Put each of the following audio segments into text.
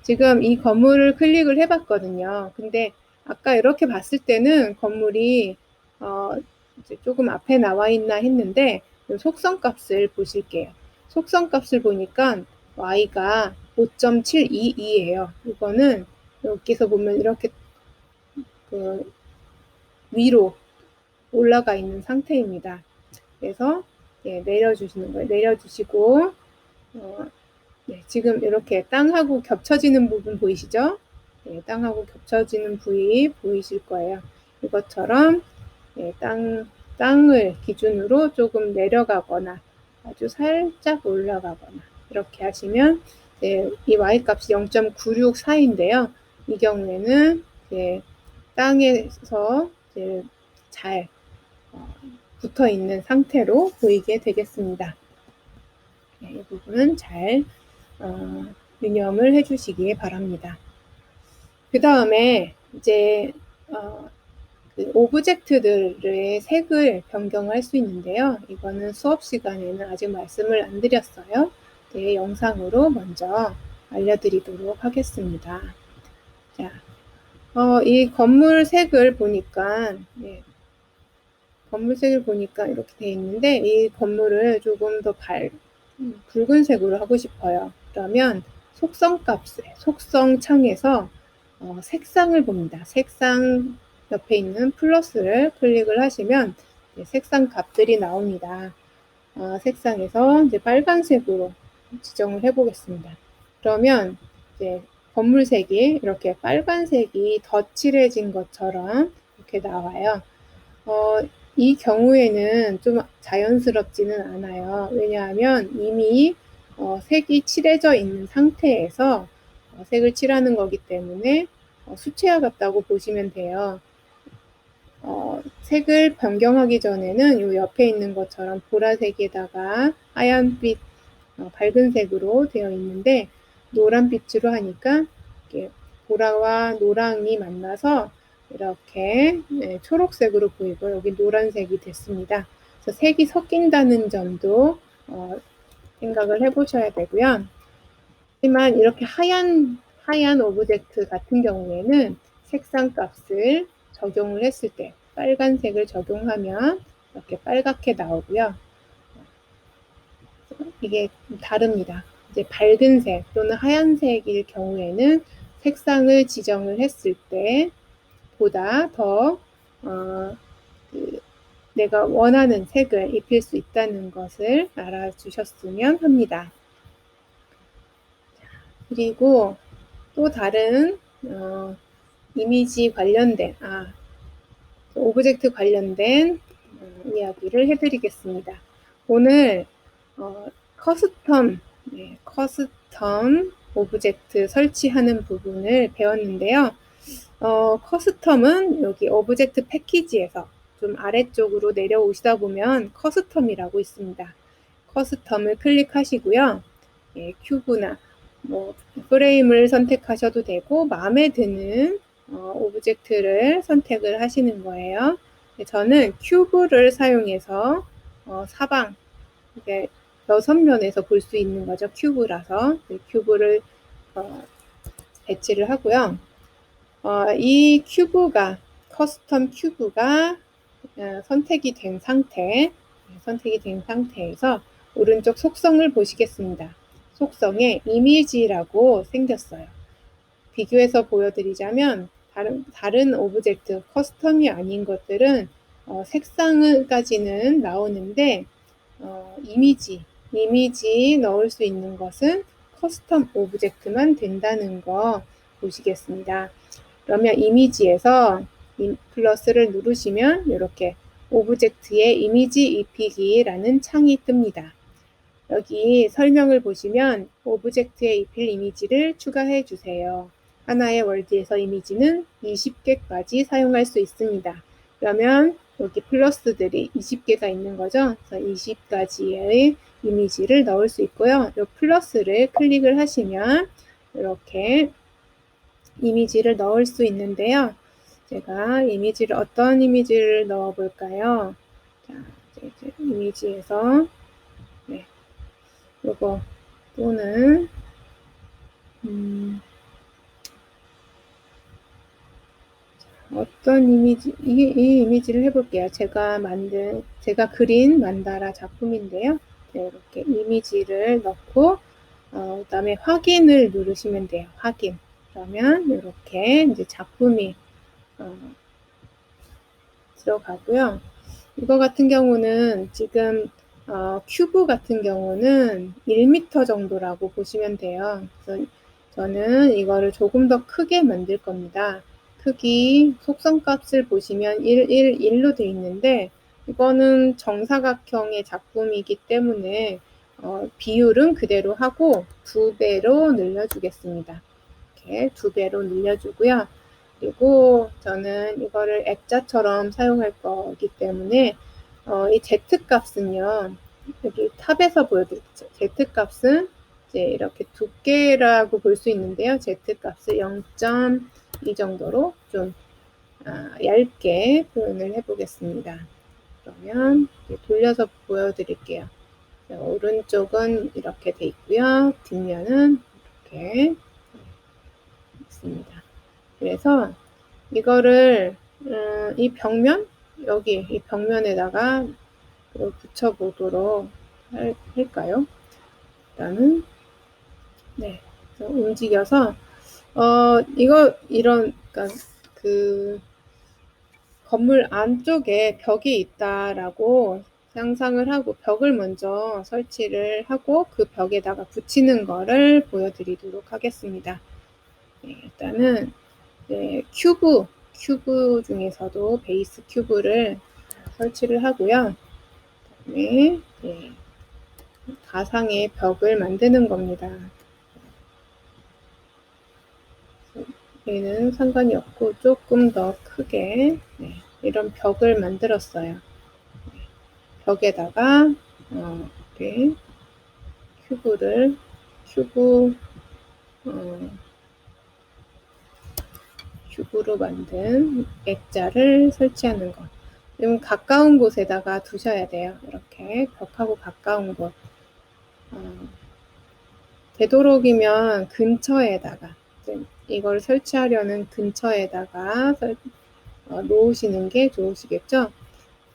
지금 이 건물을 클릭을 해봤거든요. 근데 아까 이렇게 봤을 때는 건물이 이제 조금 앞에 나와 있나 했는데 속성 값을 보실게요. 속성 값을 보니까 y가 5.722예요. 이거는 여기서 보면 이렇게 그 위로 올라가 있는 상태입니다. 그래서 내려주시는 거예요. 내려주시고 지금 이렇게 땅하고 겹쳐지는 부분 보이시죠? 땅하고 겹쳐지는 부위 보이실 거예요. 이것처럼 땅을 기준으로 조금 내려가거나 아주 살짝 올라가거나 이렇게 하시면 이 y값이 0.964인데요. 이 경우에는 땅에서 잘 붙어 있는 상태로 보이게 되겠습니다. 이 부분은 잘 유념을 해주시기 바랍니다. 그 다음에 이제 그 오브젝트들의 색을 변경할 수 있는데요. 이거는 수업 시간에는 아직 말씀을 안 드렸어요. 네, 영상으로 먼저 알려드리도록 하겠습니다. 자, 이 건물 색을 보니까 이렇게 되어 있는데 이 건물을 조금 더 붉은색으로 하고 싶어요. 그러면 속성 창에서 색상을 봅니다. 색상 옆에 있는 플러스를 클릭을 하시면 색상 값들이 나옵니다. 색상에서 이제 빨간색으로 지정을 해보겠습니다. 그러면 이제 건물색이 이렇게 빨간색이 더 칠해진 것처럼 이렇게 나와요. 이 경우에는 좀 자연스럽지는 않아요. 왜냐하면 이미 색이 칠해져 있는 상태에서 색을 칠하는 거기 때문에 수채화 같다고 보시면 돼요. 색을 변경하기 전에는 이 옆에 있는 것처럼 보라색에다가 하얀빛 밝은 색으로 되어 있는데 노란빛으로 하니까 보라와 노랑이 만나서 이렇게 초록색으로 보이고 여기 노란색이 됐습니다. 그래서 색이 섞인다는 점도 생각을 해보셔야 되고요. 하지만 이렇게 하얀 오브젝트 같은 경우에는 색상 값을 적용을 했을 때 빨간색을 적용하면 이렇게 빨갛게 나오고요. 이게 다릅니다. 이제 밝은색 또는 하얀색일 경우에는 색상을 지정을 했을 때 보다 더 내가 원하는 색을 입힐 수 있다는 것을 알아주셨으면 합니다. 그리고 또 다른 이미지 관련된 오브젝트 관련된 이야기를 해드리겠습니다. 오늘 커스텀 오브젝트 설치하는 부분을 배웠는데요. 커스텀은 여기 오브젝트 패키지에서 좀 아래쪽으로 내려오시다 보면 커스텀이라고 있습니다. 커스텀을 클릭하시고요. 큐브나 프레임을 선택하셔도 되고 마음에 드는 오브젝트를 선택을 하시는 거예요. 저는 큐브를 사용해서 사방 이게 6면에서 볼 수 있는 거죠. 큐브라서 큐브를 배치를 하고요. 이 큐브가 커스텀 큐브가 선택이 된 상태에서 오른쪽 속성을 보시겠습니다. 속성에 이미지라고 생겼어요. 비교해서 보여드리자면 다른 오브젝트 커스텀이 아닌 것들은 색상까지는 나오는데 이미지 넣을 수 있는 것은 커스텀 오브젝트만 된다는 거 보시겠습니다. 그러면 이미지에서 플러스를 누르시면 이렇게 오브젝트의 이미지 입히기라는 창이 뜹니다. 여기 설명을 보시면 오브젝트에 입힐 이미지를 추가해 주세요. 하나의 월드에서 이미지는 20개까지 사용할 수 있습니다. 그러면 여기 플러스들이 20개가 있는 거죠. 그래서 20가지의 이미지를 넣을 수 있고요. 이 플러스를 클릭을 하시면 이렇게 이미지를 넣을 수 있는데요. 제가 어떤 이미지를 넣어 볼까요? 자, 이제 이미지에서 요거 또는 어떤 이미지, 이 이미지를 해볼게요. 제가 그린 만다라 작품인데요. 네, 이렇게 이미지를 넣고, 그 다음에 확인을 누르시면 돼요. 확인. 그러면 이렇게 이제 작품이 들어가고요. 이거 같은 경우는 지금 큐브 같은 경우는 1m 정도라고 보시면 돼요. 그래서 저는 이거를 조금 더 크게 만들 겁니다. 크기 속성값을 보시면 1로 되어 있는데 이거는 정사각형의 작품이기 때문에 비율은 그대로 하고 2배로 늘려주겠습니다. 이렇게 2배로 늘려주고요. 그리고 저는 이거를 액자처럼 사용할 거기 때문에 이 Z값은요. 여기 탑에서 보여드렸죠. Z값은 이제 이렇게 두께라고 볼 수 있는데요. Z값을 0.2 정도로 좀 얇게 표현을 해보겠습니다. 그러면 돌려서 보여드릴게요. 오른쪽은 이렇게 돼 있고요. 뒷면은 이렇게 있습니다. 그래서 이거를 이 벽면 여기 이 벽면에다가 붙여보도록 할까요? 일단은 네 움직여서 이거 이런 그러니까 그 건물 안쪽에 벽이 있다라고 상상을 하고 벽을 먼저 설치를 하고 그 벽에다가 붙이는 거를 보여드리도록 하겠습니다. 네, 일단은 네, 큐브 중에서도 베이스 큐브를 설치를 하고요. 그다음에 네, 가상의 벽을 만드는 겁니다. 얘는 상관이 없고 조금 더 크게 네, 이런 벽을 만들었어요. 벽에다가 네, 큐브로 만든 액자를 설치하는 것. 좀 가까운 곳에다가 두셔야 돼요. 이렇게 벽하고 가까운 곳. 되도록이면 근처에다가 이걸 설치하려는 근처에다가 놓으시는 게 좋으시겠죠.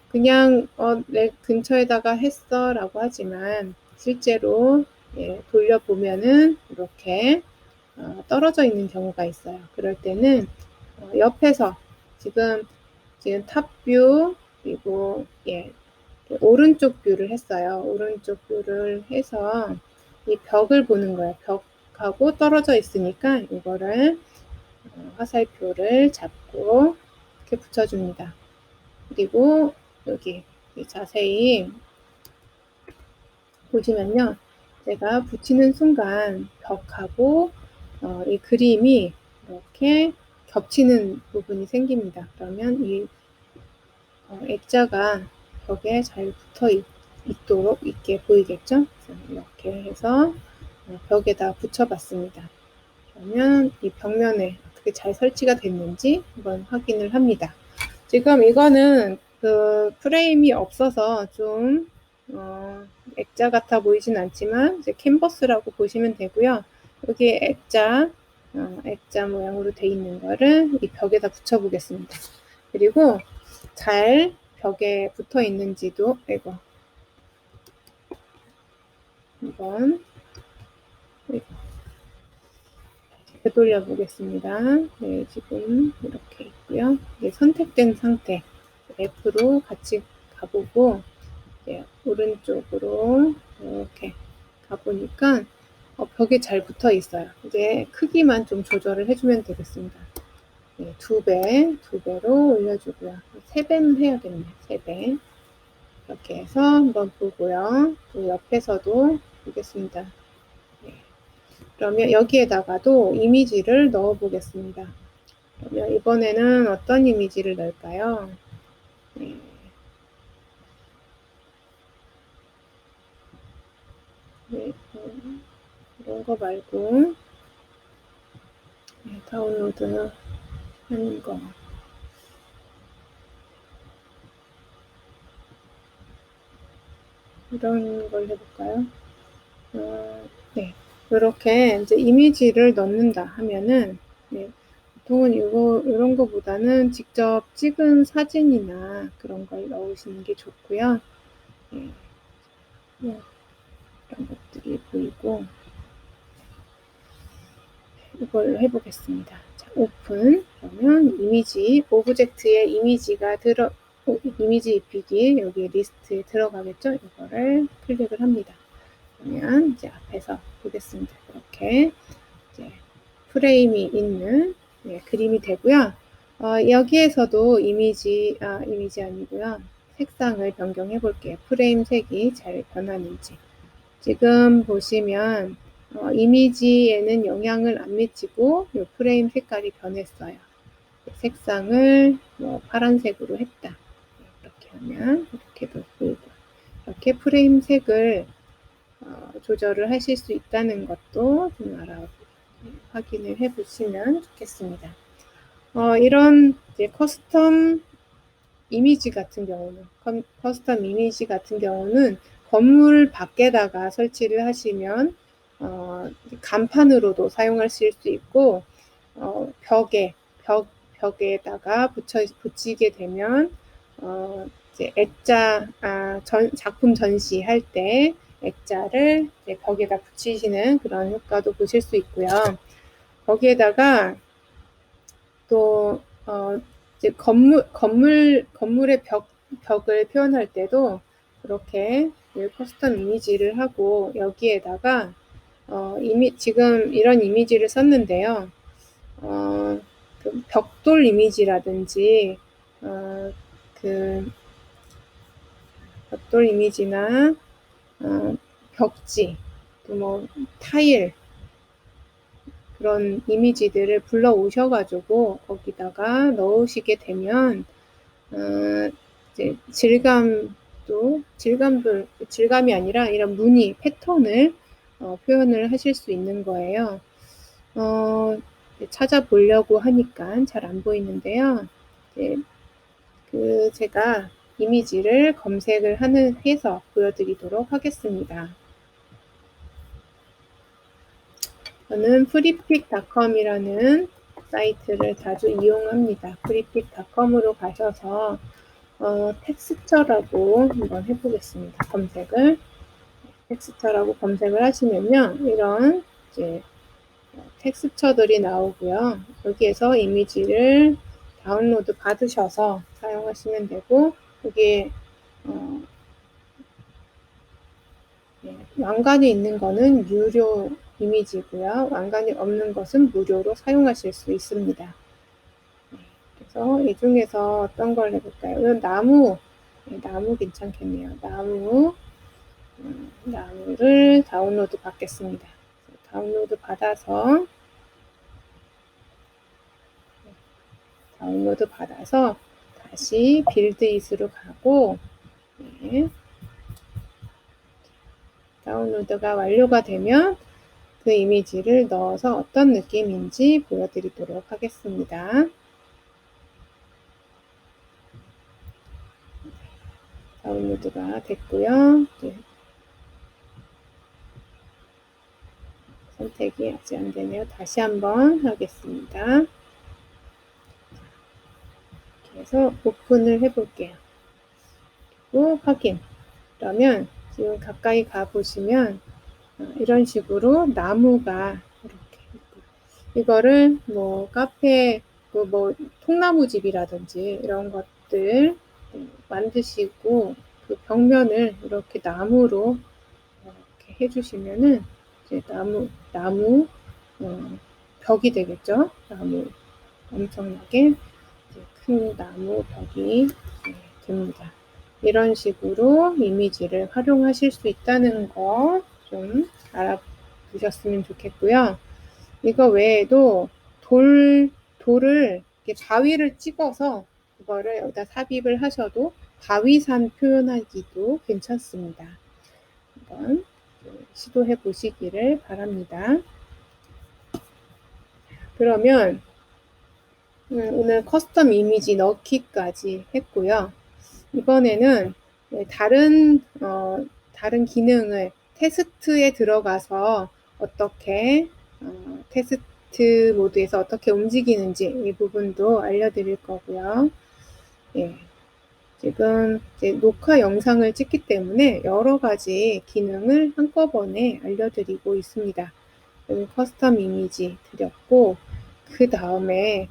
그냥 내 근처에다가 했어 라고 하지만 실제로 돌려보면은 이렇게 떨어져 있는 경우가 있어요. 그럴 때는 옆에서 지금 탑뷰 그리고 오른쪽 뷰를 했어요. 오른쪽 뷰를 해서 이 벽을 보는 거예요. 벽하고 떨어져 있으니까 이거를 화살표를 잡고 이렇게 붙여줍니다. 그리고 여기 자세히 보시면요. 제가 붙이는 순간 벽하고 이 그림이 이렇게 겹치는 부분이 생깁니다. 그러면 이 액자가 벽에 잘 붙어 있도록 있게 보이겠죠? 이렇게 해서 벽에다 붙여봤습니다. 그러면 이 벽면에 어떻게 잘 설치가 됐는지 한번 확인을 합니다. 지금 이거는 그 프레임이 없어서 좀 액자 같아 보이진 않지만 이제 캔버스라고 보시면 되고요. 여기 액자 모양으로 돼 있는 거를 이 벽에다 붙여 보겠습니다. 그리고 잘 벽에 붙어 있는지도 한번 되돌려 보겠습니다. 네, 지금 이렇게 있고요. 네, 선택된 상태 F로 같이 가보고 오른쪽으로 이렇게 가보니까 벽에 잘 붙어 있어요. 이제 크기만 좀 조절을 해주면 되겠습니다. 네, 2배로 올려주고요. 3배는 해야겠네. 3배. 이렇게 해서 한번 보고요. 또 옆에서도 보겠습니다. 네. 그러면 여기에다가도 이미지를 넣어 보겠습니다. 그러면 이번에는 어떤 이미지를 넣을까요? 네. 네, 이런 거 말고 다운로드 하는 거. 이런 걸 해볼까요? 네. 이렇게 이제 이미지를 넣는다 하면은, 네. 보통은 이런 거보다는 직접 찍은 사진이나 그런 걸 넣으시는 게 좋고요. 예, 이런 것들이 보이고, 이걸로 해보겠습니다. 자, 오픈. 그러면 이미지, 오브젝트에 이미지 입히기, 여기 리스트에 들어가겠죠? 이거를 클릭을 합니다. 그러면 이제 앞에서 보겠습니다. 이렇게 이제 프레임이 있는 그림이 되고요. 여기에서도 이미지 아니고요. 색상을 변경해 볼게요. 프레임 색이 잘 변하는지. 지금 보시면 이미지에는 영향을 안 미치고 이 프레임 색깔이 변했어요. 색상을 파란색으로 했다. 이렇게 하면 이렇게도 보이고, 이렇게 프레임 색을 조절을 하실 수 있다는 것도 좀 확인을 해 보시면 좋겠습니다. 이런 이제 커스텀 이미지 같은 경우는 건물 밖에다가 설치를 하시면 간판으로도 사용하실 수 있고, 벽에다가 붙이게 되면 이제 작품 전시할 때 액자를 벽에다 붙이시는 그런 효과도 보실 수 있고요. 거기에다가 또 이제 건물의 벽을 표현할 때도 그렇게 커스텀 이미지를 하고, 여기에다가 지금 이런 이미지를 썼는데요. 그 벽돌 이미지라든지 그 벽돌 이미지나 벽지, 또 뭐 타일, 그런 이미지들을 불러 오셔가지고 거기다가 넣으시게 되면 이제 질감이 아니라 이런 무늬, 패턴을 표현을 하실 수 있는 거예요. 찾아보려고 하니까 잘 안 보이는데요. 제가 이미지를 검색을 해서 보여드리도록 하겠습니다. 저는 프리픽닷컴이라는 사이트를 자주 이용합니다. 프리픽닷컴으로 가셔서 텍스처라고 한번 해보겠습니다. 텍스처라고 검색을 하시면요, 이런 이제 텍스처들이 나오고요. 여기에서 이미지를 다운로드 받으셔서 사용하시면 되고, 여기에 왕관이 있는 거는 유료 이미지고요. 왕관이 없는 것은 무료로 사용하실 수 있습니다. 그래서 이 중에서 어떤 걸 해볼까요? 이건 나무 괜찮겠네요. 나무를 다운로드 받겠습니다. 다운로드 받아서 다시 빌드잇으로 가고, 다운로드가 완료가 되면 그 이미지를 넣어서 어떤 느낌인지 보여드리도록 하겠습니다. 다운로드가 됐고요. 선택이 아직 안 되네요. 다시 한번 하겠습니다. 이렇게 해서 오픈을 해볼게요. 그리고 확인. 그러면 지금 가까이 가보시면 이런 식으로 나무가 이렇게 있고, 이거를 뭐 카페, 뭐 통나무집이라든지 이런 것들 만드시고 그 벽면을 이렇게 나무로 이렇게 해주시면은 이제 나무 벽이 되겠죠. 나무 엄청나게 큰 나무 벽이 됩니다. 이런 식으로 이미지를 활용하실 수 있다는 거 좀 알아두셨으면 좋겠고요. 이거 외에도 돌을 이렇게 바위를 찍어서 그거를 여기다 삽입을 하셔도 바위산 표현하기도 괜찮습니다. 한번 시도해 보시기를 바랍니다. 그러면 오늘 커스텀 이미지 넣기까지 했고요. 이번에는 다른 기능을 테스트에 들어가서 어떻게 오브젝트 모드에서 어떻게 움직이는지 이 부분도 알려드릴 거고요. 예, 지금 이제 녹화 영상을 찍기 때문에 여러 가지 기능을 한꺼번에 알려드리고 있습니다. 여기 커스텀 이미지 드렸고, 그 다음에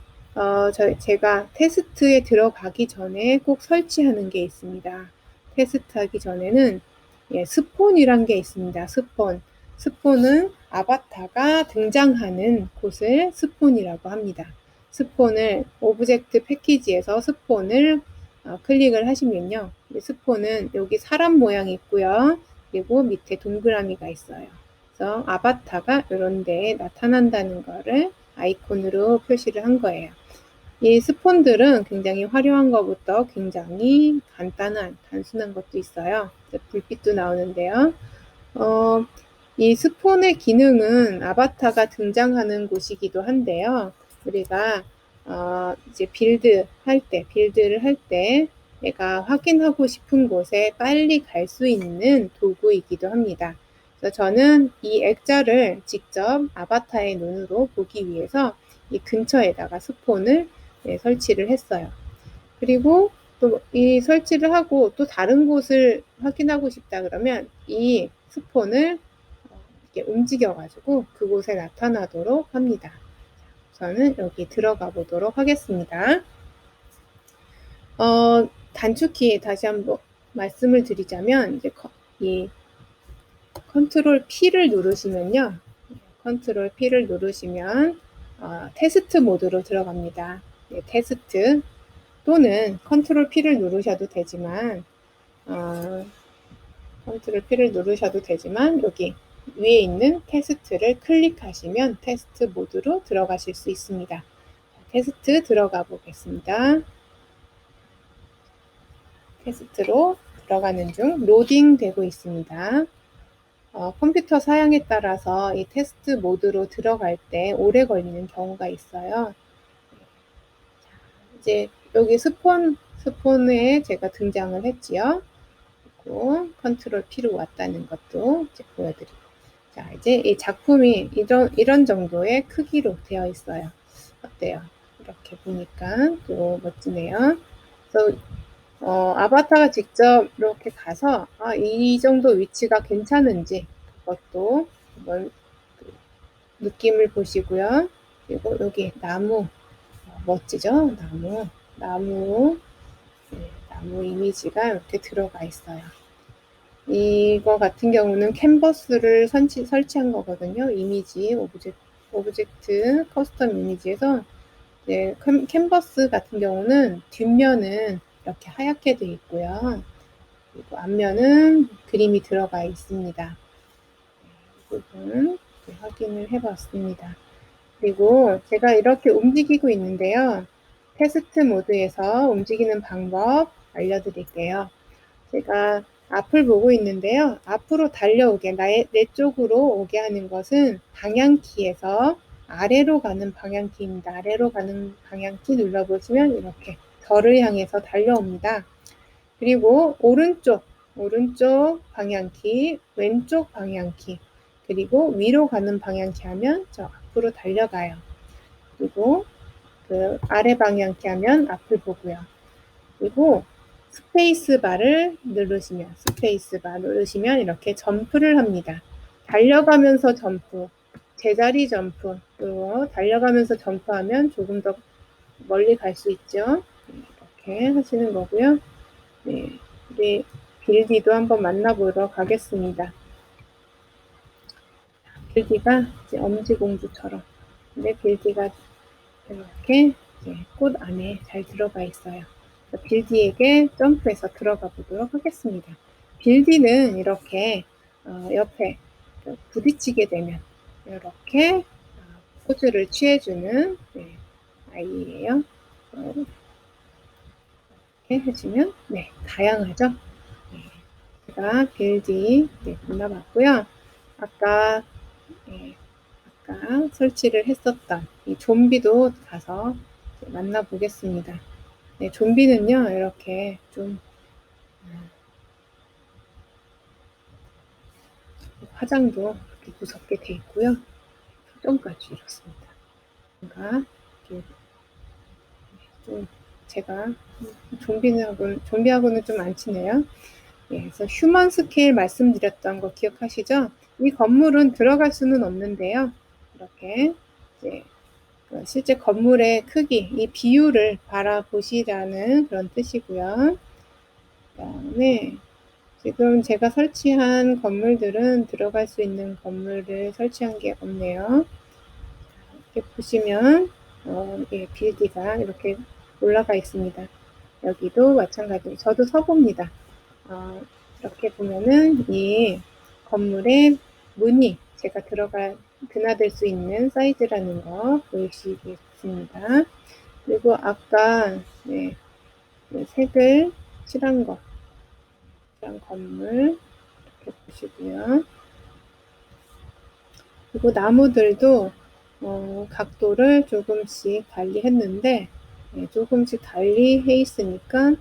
제가 테스트에 들어가기 전에 꼭 설치하는 게 있습니다. 테스트하기 전에는 스폰이란 게 있습니다. 스폰은 아바타가 등장하는 곳을 스폰이라고 합니다. 스폰을 오브젝트 패키지에서 스폰을 클릭을 하시면요. 스폰은 여기 사람 모양이 있고요. 그리고 밑에 동그라미가 있어요. 그래서 아바타가 이런 데에 나타난다는 거를 아이콘으로 표시를 한 거예요. 이 스폰들은 굉장히 화려한 것부터 굉장히 단순한 것도 있어요. 불빛도 나오는데요. 이 스폰의 기능은 아바타가 등장하는 곳이기도 한데요. 우리가 이제 빌드를 할 때 내가 확인하고 싶은 곳에 빨리 갈 수 있는 도구이기도 합니다. 그래서 저는 이 액자를 직접 아바타의 눈으로 보기 위해서 이 근처에다가 스폰을 설치를 했어요. 그리고 또 이 설치를 하고 또 다른 곳을 확인하고 싶다 그러면 이 스폰을 이렇게 움직여가지고 그곳에 나타나도록 합니다. 저는 여기 들어가 보도록 하겠습니다. 단축키 다시 한번 말씀을 드리자면 이제 이 컨트롤 P를 누르시면요. 컨트롤 P를 누르시면 테스트 모드로 들어갑니다. 네, 테스트 또는 컨트롤 P를 누르셔도 되지만 컨트롤 P를 누르셔도 되지만 여기 위에 있는 테스트를 클릭하시면 테스트 모드로 들어가실 수 있습니다. 테스트 들어가 보겠습니다. 테스트로 들어가는 중 로딩 되고 있습니다. 컴퓨터 사양에 따라서 이 테스트 모드로 들어갈 때 오래 걸리는 경우가 있어요. 이제 여기 스폰에 제가 등장을 했지요. 그리고 컨트롤 P로 왔다는 것도 이제 보여드리고. 자, 이제 이 작품이 이런 정도의 크기로 되어 있어요. 어때요? 이렇게 보니까 또 멋지네요. 그래서 아바타가 직접 이렇게 가서 이 정도 위치가 괜찮은지 그것도 한번 느낌을 보시고요. 그리고 여기 나무 멋지죠? 나무 이미지가 이렇게 들어가 있어요. 이거 같은 경우는 캔버스를 설치한 거거든요. 이미지 오브젝트 커스텀 이미지에서 캔버스 같은 경우는 뒷면은 이렇게 하얗게 되어 있고요. 그리고 앞면은 그림이 들어가 있습니다. 이 부분 확인을 해봤습니다. 그리고 제가 이렇게 움직이고 있는데요. 테스트 모드에서 움직이는 방법 알려드릴게요. 제가 앞을 보고 있는데요. 앞으로 달려오게, 내 쪽으로 오게 하는 것은 방향키에서 아래로 가는 방향키입니다. 아래로 가는 방향키 눌러보시면 이렇게 저를 향해서 달려옵니다. 그리고 오른쪽 방향키, 왼쪽 방향키, 그리고 위로 가는 방향키 하면 저 앞으로 달려가요. 그리고 그 아래 방향키 하면 앞을 보고요. 그리고 스페이스바를 누르시면 이렇게 점프를 합니다. 달려가면서 점프, 제자리 점프, 또 달려가면서 점프하면 조금 더 멀리 갈 수 있죠. 이렇게 하시는 거고요. 네, 우리 빌디도 한번 만나보도록 하겠습니다. 빌디가 이제 엄지공주처럼, 근데 빌디가 이렇게 꽃 안에 잘 들어가 있어요. 빌디에게 점프해서 들어가 보도록 하겠습니다. 빌디는 이렇게 옆에 부딪히게 되면 이렇게 포즈를 취해주는 아이예요. 이렇게 해주면 다양하죠. 제가 빌디 만나봤고요. 아까 설치를 했었던 이 좀비도 가서 만나보겠습니다. 좀비는요, 이렇게 좀 화장도 그렇게 무섭게 돼 있고요. 표정까지 이렇습니다. 이렇게 좀 제가 좀비하고는 좀 안 친해요. 예, 그래서 휴먼 스케일 말씀드렸던 거 기억하시죠? 이 건물은 들어갈 수는 없는데요. 이렇게 이제 실제 건물의 크기, 이 비율을 바라보시라는 그런 뜻이고요. 그다음에 지금 제가 설치한 건물들은 들어갈 수 있는 건물을 설치한 게 없네요. 이렇게 보시면 예, 빌드가 이렇게 올라가 있습니다. 여기도 마찬가지로 저도 서봅니다. 이렇게 보면은 이 건물의 문이 제가 드나들 수 있는 사이즈라는 거 보이시겠습니다. 그리고 아까 네, 색을 칠한 건물 이렇게 보시고요. 그리고 나무들도 각도를 조금씩 달리했는데 조금씩 달리해 있으니까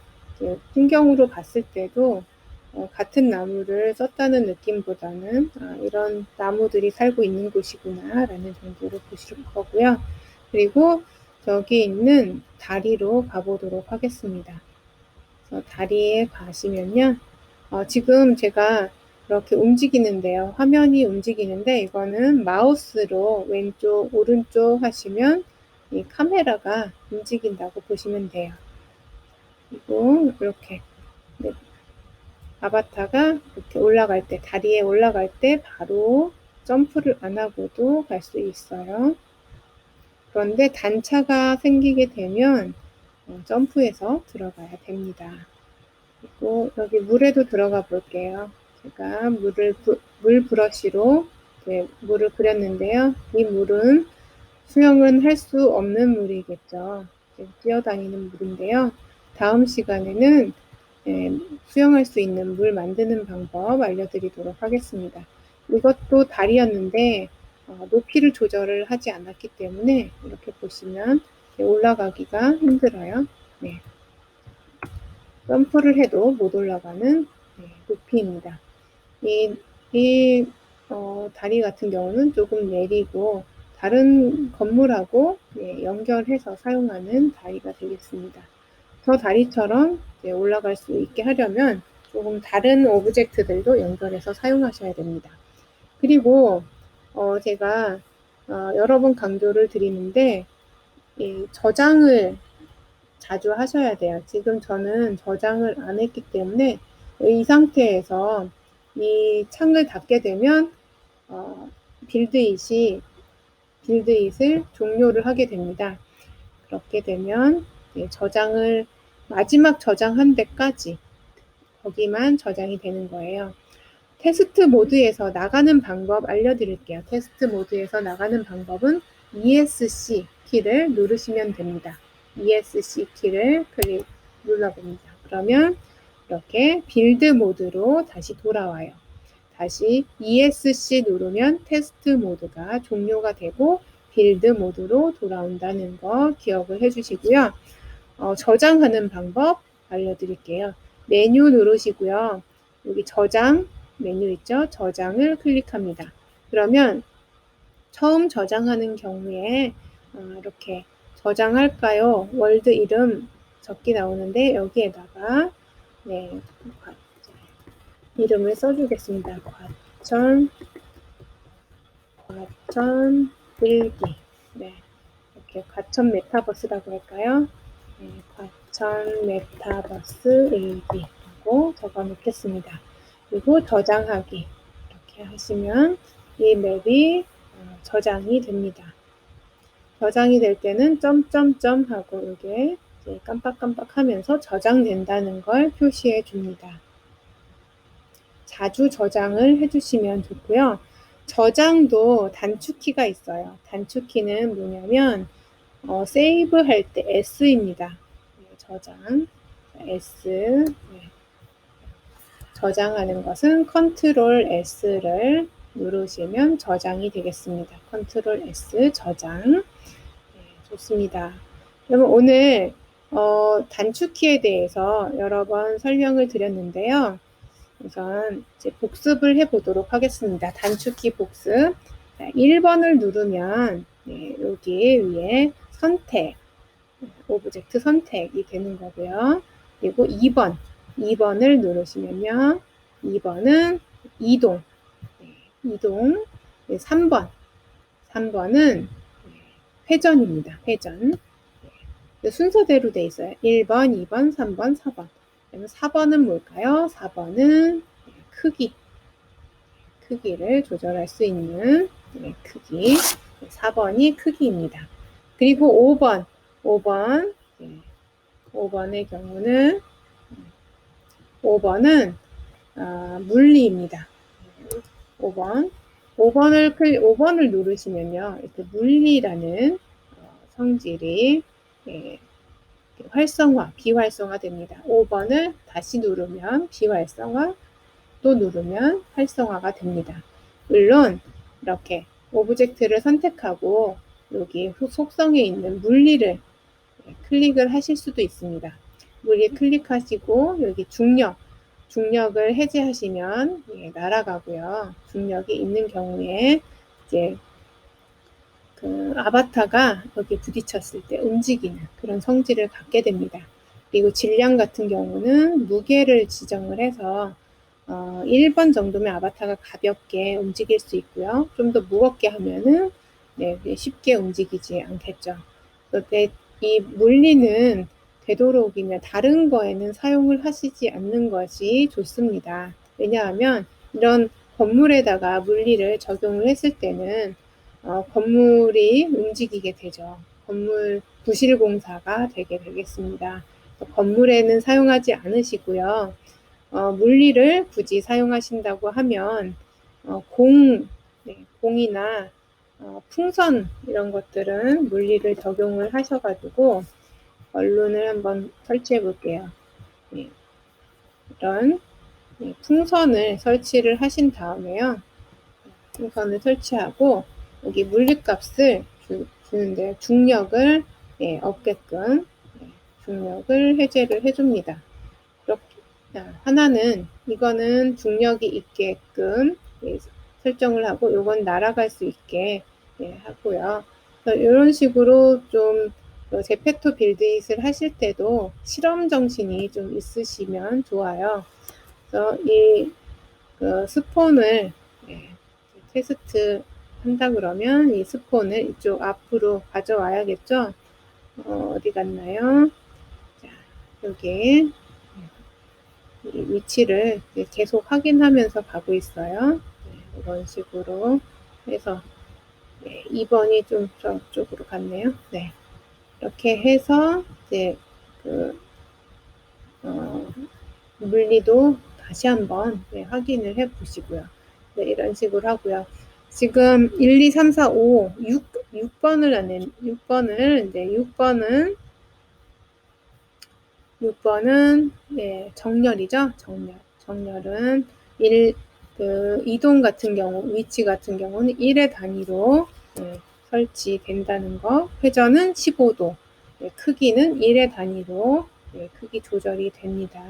풍경으로 봤을 때도 같은 나무를 썼다는 느낌보다는 이런 나무들이 살고 있는 곳이구나 라는 정도로 보실 거고요. 그리고 저기 있는 다리로 가보도록 하겠습니다. 그래서 다리에 가시면요. 지금 제가 이렇게 움직이는데요. 화면이 움직이는데 이거는 마우스로 왼쪽, 오른쪽 하시면 이 카메라가 움직인다고 보시면 돼요. 그리고 이렇게 네, 아바타가 이렇게 올라갈 때, 다리에 올라갈 때 바로 점프를 안 하고도 갈 수 있어요. 그런데 단차가 생기게 되면 점프해서 들어가야 됩니다. 그리고 여기 물에도 들어가 볼게요. 제가 물 브러쉬로 물을 그렸는데요. 이 물은 수영은 할 수 없는 물이겠죠. 뛰어다니는 물인데요. 다음 시간에는 수영할 수 있는 물 만드는 방법 알려드리도록 하겠습니다. 이것도 다리였는데 높이를 조절을 하지 않았기 때문에 이렇게 보시면 올라가기가 힘들어요. 네. 점프를 해도 못 올라가는 높이입니다. 이 다리 같은 경우는 조금 내리고 다른 건물하고 연결해서 사용하는 다리가 되겠습니다. 저 다리처럼 올라갈 수 있게 하려면 조금 다른 오브젝트들도 연결해서 사용하셔야 됩니다. 그리고 제가 여러 번 강조를 드리는데 저장을 자주 하셔야 돼요. 지금 저는 저장을 안 했기 때문에 이 상태에서 이 창을 닫게 되면 빌드잇을 종료를 하게 됩니다. 그렇게 되면 마지막 저장한 데까지 거기만 저장이 되는 거예요. 테스트 모드에서 나가는 방법 알려드릴게요. 테스트 모드에서 나가는 방법은 ESC 키를 누르시면 됩니다. ESC 키를 눌러봅니다. 그러면 이렇게 빌드 모드로 다시 돌아와요. 다시 ESC 누르면 테스트 모드가 종료가 되고 빌드 모드로 돌아온다는 거 기억을 해주시고요. 저장하는 방법 알려드릴게요. 메뉴 누르시고요. 여기 저장 메뉴 있죠? 저장을 클릭합니다. 그러면 처음 저장하는 경우에 이렇게 저장할까요? 월드 이름 적기 나오는데 여기에다가 이름을 써주겠습니다. 과천 일기. 이렇게 과천 메타버스라고 할까요? 과천 메타버스 일기라고 적어 놓겠습니다. 그리고 저장하기 이렇게 하시면 이 맵이 저장이 됩니다. 저장이 될 때는 점점점 하고 이게 깜빡깜빡 하면서 저장된다는 걸 표시해 줍니다. 자주 저장을 해주시면 좋고요. 저장도 단축키가 있어요. 단축키는 뭐냐면 세이브 할 때 S입니다. 저장 S. 저장하는 것은 컨트롤 S를 누르시면 저장이 되겠습니다. 컨트롤 S 저장. 좋습니다. 그러면 오늘 단축키에 대해서 여러 번 설명을 드렸는데요. 우선 이제 복습을 해보도록 하겠습니다. 단축키 복습. 1번을 누르면 네, 여기 위에 선택, 오브젝트 선택이 되는 거고요. 그리고 2번을 누르시면요. 2번은 이동, 이동. 3번은 회전입니다. 회전. 순서대로 돼 있어요. 1번, 2번, 3번, 4번. 4번은 뭘까요? 4번은 크기를 조절할 수 있는 크기. 4번이 크기입니다. 그리고 5번의 경우는 5번은 물리입니다. 5번을 누르시면요. 이렇게 물리라는 성질이 비활성화 됩니다. 5번을 다시 누르면 비활성화, 또 누르면 활성화가 됩니다. 물론 이렇게 오브젝트를 선택하고 여기 속성에 있는 물리를 클릭을 하실 수도 있습니다. 물리 클릭하시고 여기 중력을 해제하시면 날아가고요. 중력이 있는 경우에 이제 그 아바타가 여기 부딪혔을 때 움직이는 그런 성질을 갖게 됩니다. 그리고 질량 같은 경우는 무게를 지정을 해서 1번 정도면 아바타가 가볍게 움직일 수 있고요. 좀 더 무겁게 하면은 쉽게 움직이지 않겠죠. 그런데 이 물리는 되도록이면 다른 거에는 사용을 하시지 않는 것이 좋습니다. 왜냐하면 이런 건물에다가 물리를 적용을 했을 때는 건물이 움직이게 되죠. 건물 부실 공사가 되게 되겠습니다. 건물에는 사용하지 않으시고요. 물리를 굳이 사용하신다고 하면 공이나 풍선 이런 것들은 물리를 적용을 하셔가지고 얼룬을 한번 설치해 볼게요. 이런 풍선을 설치를 하신 다음에요. 풍선을 설치하고 여기 물리값을 주는데 중력을 없게끔 중력을 해제를 해줍니다. 이렇게 하나는 이거는 중력이 있게끔 설정을 하고 이건 날아갈 수 있게 하고요. 이런 식으로 좀 제페토 빌드잇을 하실 때도 실험 정신이 좀 있으시면 좋아요. 그래서 이 스폰을 테스트 한다 그러면 이 스폰을 이쪽 앞으로 가져와야겠죠. 어디 갔나요? 자, 여기 위치를 계속 확인하면서 가고 있어요. 이런 식으로 해서 2번이 좀 저쪽으로 갔네요. 네, 이렇게 해서 이제 물리도 다시 한번 확인을 해 보시고요. 이런 식으로 하고요. 지금 1, 2, 3, 4, 5, 6번을 6번은 정렬이죠. 정렬은 이동 같은 경우, 위치 같은 경우는 1의 단위로 설치된다는 거. 회전은 15도, 크기는 1의 단위로 크기 조절이 됩니다.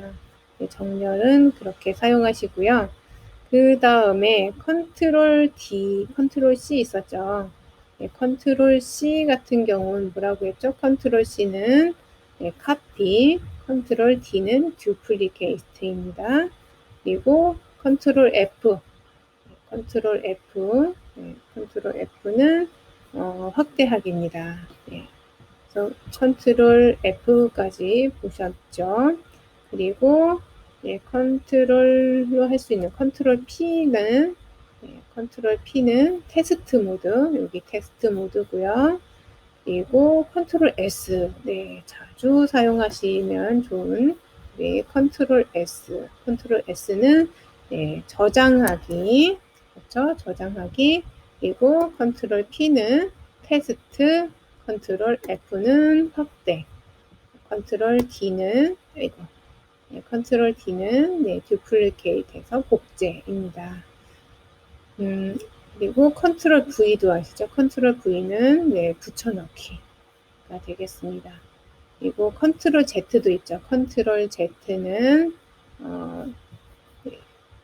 정렬은 그렇게 사용하시고요. 그 다음에 컨트롤 D, 컨트롤 C 있었죠. 컨트롤 C 같은 경우는 뭐라고 했죠? 컨트롤 C는 카피, 컨트롤 D는 듀플리케이트입니다. 그리고 컨트롤 F는 확대하기입니다. 그래서 컨트롤 F까지 보셨죠? 그리고 컨트롤로 할 수 있는 컨트롤 P는 테스트 모드, 여기 테스트 모드고요. 그리고 컨트롤 S, 자주 사용하시면 좋은 컨트롤 S는 저장하기, 그렇죠? 저장하기. 그리고 컨트롤 P는 테스트, 컨트롤 F는 확대, 컨트롤 D는 듀플리케이트해서 복제입니다. 그리고 컨트롤 V도 아시죠? 컨트롤 V는 붙여넣기가 되겠습니다. 그리고 컨트롤 Z도 있죠. 컨트롤 Z는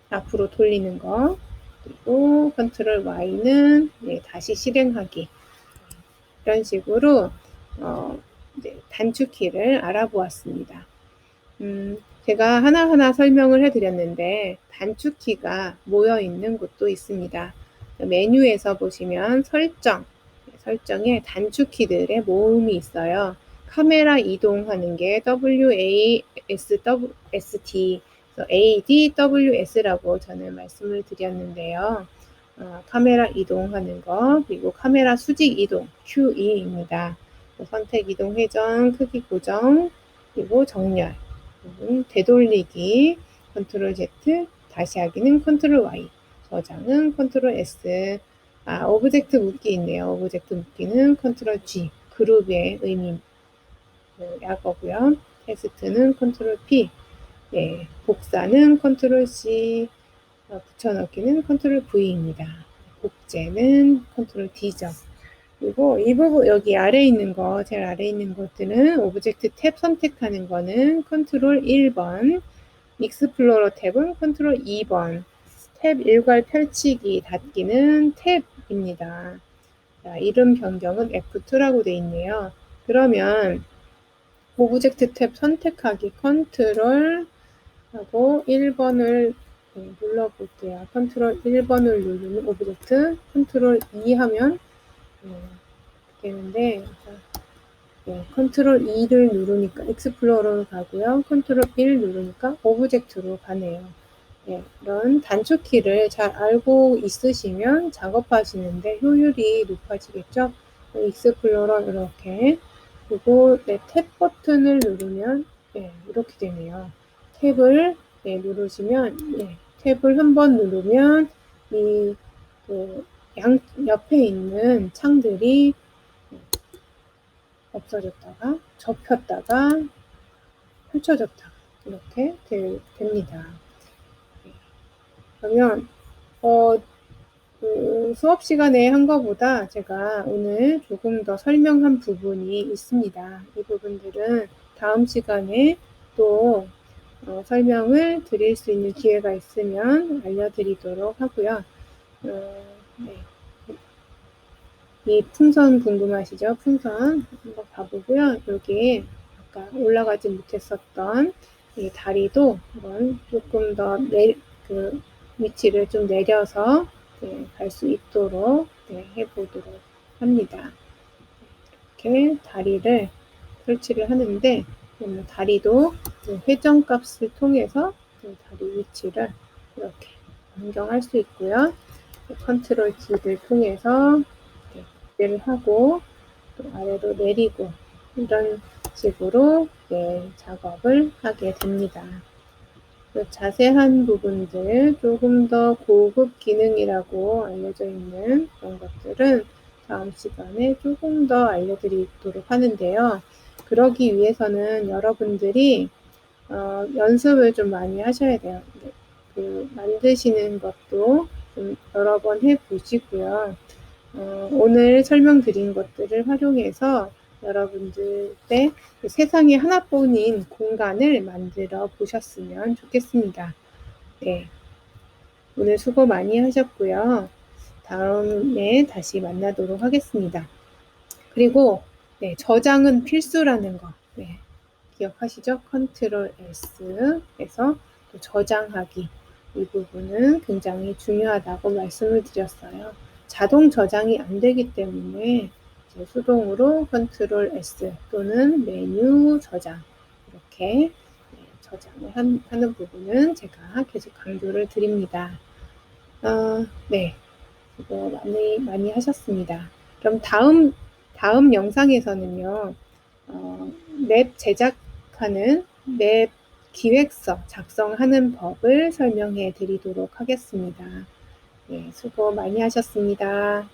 앞으로 돌리는 거. 그리고 컨트롤 Y는 다시 실행하기. 이런 식으로 이제 단축키를 알아보았습니다. 제가 하나하나 설명을 해드렸는데 단축키가 모여있는 곳도 있습니다. 메뉴에서 보시면 설정에 단축키들의 모음이 있어요. 카메라 이동하는 게 WASD, ADWS라고 저는 말씀을 드렸는데요. 카메라 이동하는 거, 그리고 카메라 수직 이동, QE입니다. 선택 이동 회전, 크기 고정, 그리고 정렬, 되돌리기, 컨트롤 Z, 다시 하기는 컨트롤 Y, 저장은 컨트롤 S, 오브젝트 묶기 있네요. 오브젝트 묶기는 컨트롤 G, 그룹의 의미 약어고요. 테스트는 컨트롤 P, 네, 복사는 컨트롤 C, 붙여넣기는 컨트롤 V입니다. 복제는 컨트롤 D죠. 그리고 이 부분 여기 아래에 있는 거, 제일 아래에 있는 것들은 오브젝트 탭 선택하는 거는 컨트롤 1번, 익스플로러 탭은 컨트롤 2번, 탭 일괄 펼치기, 닫기는 탭입니다. 자, 이름 변경은 F2라고 되어 있네요. 그러면 오브젝트 탭 선택하기 컨트롤 하고 1번을 눌러볼게요. 컨트롤 1번을 누르면 오브젝트, 컨트롤 2 하면 되는데 컨트롤 2를 누르니까 익스플로러로 가고요. 컨트롤 1 누르니까 오브젝트로 가네요. 이런 단축키를 잘 알고 있으시면 작업하시는데 효율이 높아지겠죠. 익스플로러 이렇게, 그리고 탭 버튼을 누르면 이렇게 되네요. 탭을 누르시면 탭을 한번 누르면 이 옆에 있는 창들이 없어졌다가 접혔다가 펼쳐졌다가 이렇게 됩니다. 그러면 수업 시간에 한 것보다 제가 오늘 조금 더 설명한 부분이 있습니다. 이 부분들은 다음 시간에 또 설명을 드릴 수 있는 기회가 있으면 알려드리도록 하고요. 이 풍선 궁금하시죠? 풍선 한번 봐보고요. 여기 아까 올라가지 못했었던 이 다리도 한번 조금 더 위치를 좀 내려서 갈 수 있도록 해보도록 합니다. 이렇게 다리를 설치를 하는데 다리도 회전값을 통해서 다리 위치를 이렇게 변경할 수 있고요. 컨트롤 G를 통해서 를 하고 또 아래로 내리고 이런 식으로 작업을 하게 됩니다. 자세한 부분들, 조금 더 고급 기능이라고 알려져 있는 그런 것들은 다음 시간에 조금 더 알려드리도록 하는데요. 그러기 위해서는 여러분들이 연습을 좀 많이 하셔야 돼요. 만드시는 것도 좀 여러 번 해보시고요. 오늘 설명드린 것들을 활용해서 여러분들의 세상에 하나뿐인 공간을 만들어 보셨으면 좋겠습니다. 네, 오늘 수고 많이 하셨고요. 다음에 다시 만나도록 하겠습니다. 그리고 저장은 필수라는 거 기억하시죠? 컨트롤 S에서 저장하기, 이 부분은 굉장히 중요하다고 말씀을 드렸어요. 자동 저장이 안 되기 때문에 수동으로 컨트롤 S 또는 메뉴 저장, 이렇게 저장을 하는 부분은 제가 계속 강조를 드립니다. 수고 많이 하셨습니다. 그럼 다음 영상에서는요, 맵 제작하는 맵 기획서 작성하는 법을 설명해 드리도록 하겠습니다. 수고 많이 하셨습니다.